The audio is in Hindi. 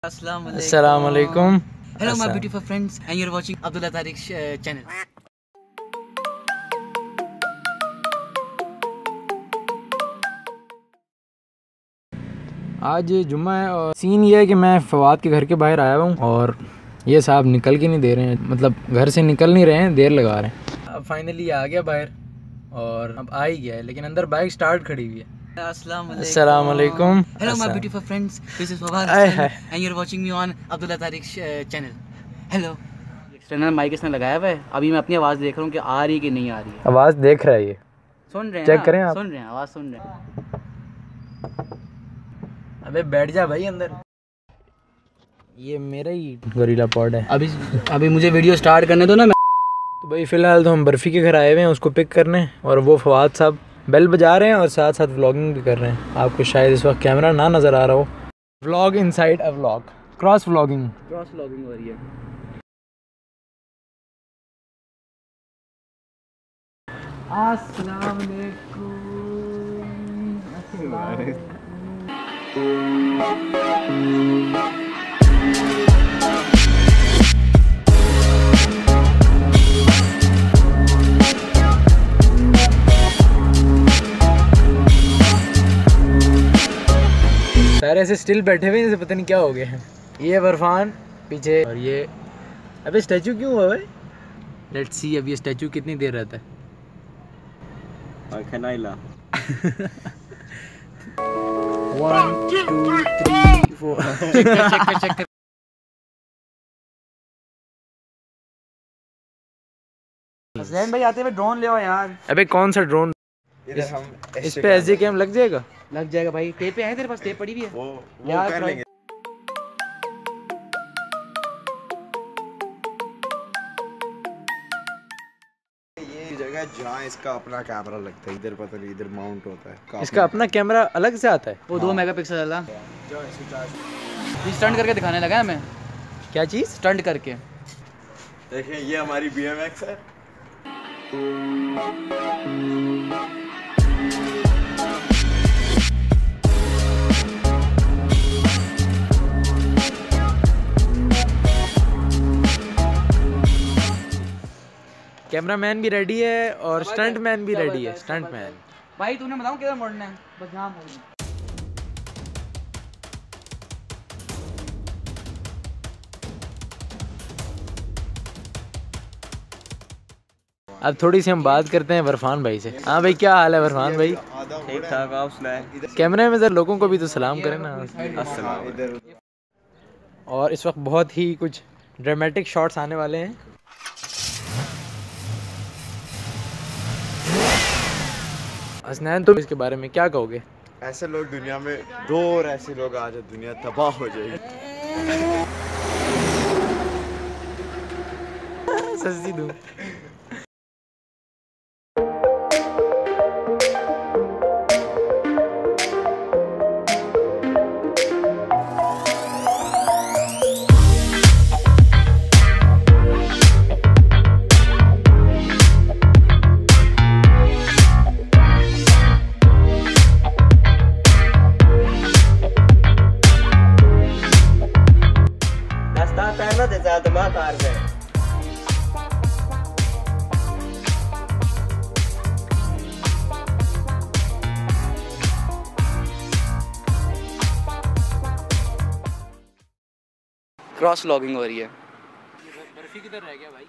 अस्सलाम वालेकुम। Hello my beautiful friends and you're watching Abdullah Tariq's channel. आज जुम्मा है और सीन ये है कि मैं फवाद के घर के बाहर आया हुआ हूँ और ये साहब निकल के नहीं दे रहे हैं, मतलब घर से निकल नहीं रहे हैं, देर लगा रहे हैं। अब फाइनली आ गया बाहर और अब आ ही गया है, लेकिन अंदर बाइक स्टार्ट खड़ी हुई है। अस्सलाम वालेकुम। Hello my beautiful friends, this is Fawad and you're watching me on Abdullah Tariq's channel. Hello. External mic इसने लगाया हुआ है, अभी मैं अपनी आवाज़ देख रहा हूँ कि आ रही है कि नहीं आ रही है। आवाज़ देख रहा है ये, सुन रहे हैं, चेक करें आप। सुन रहे हैं, आवाज़ सुन रहे हैं। अबे बैठ जा भाई अंदर, ये मेरा ही गोरिल्ला पॉड है। अभी मुझे वीडियो स्टार्ट करने दो ना। तो भाई फ़िलहाल तो हम बर्फ़ी के घर आए हुए हैं उसको पिक करने, और वो फवाद साहब बेल बजा रहे हैं और साथ साथ व्लॉगिंग भी कर रहे हैं। आपको शायद इस वक्त कैमरा ना नज़र आ रहा हो। Vlog inside a vlog, cross vlogging हो रही है। अस्सलाम वालेकुम। सारे ऐसे स्टिल बैठे हुए हैं जैसे पता नहीं क्या हो गया है। ये बरफान पीछे, और ये अबे स्टैचू क्यों हुआ भाई? लेट्स सी अब ये स्टैचू कितनी देर रहता है। One, two, three, four. Check कर। हसनैन भाई आते हुए ड्रोन ले आओ यार। अबे कौन सा ड्रोन? इस पे एसडी कैम लग जाएगा? लग जाएगा भाई। टेप है तेरे पास? टेप पड़ी भी है वो कर लेंगे। ये जगह जहाँ इसका अपना कैमरा लगता है, इधर पता नहीं, इधर माउंट होता है इसका अपना कैमरा अलग से आता है। वो 2 मेगापिक्सल वाला स्टंट करके दिखाने लगा है हमें। क्या चीज़? स्टंट करके। देखिए ये हमारी BMX है। कैमरामैन भी रेडी है और स्टंट मैन भी रेडी है। स्टंट मैन भाई तूने बताऊं किधर मोड़ना है? बस यहाँ मोड़ना। अब थोड़ी सी हम बात करते हैं वरफान भाई से। हाँ भाई, क्या हाल है वरफान भाई? ठीक ठाक, आप सुनाएं। कैमरे में जरा लोगों को भी तो सलाम करें ना। और इस वक्त बहुत ही कुछ ड्रामेटिक शॉट्स आने वाले हैं। हसनैन, तुम इसके बारे में क्या कहोगे? ऐसे लोग दुनिया में दो, और ऐसे लोग आ जाए दुनिया तबाह हो जाएगी। सस्ती दूं। क्रॉस व्लॉगिंग हो रही है। बर्फी किधर रह गया भाई?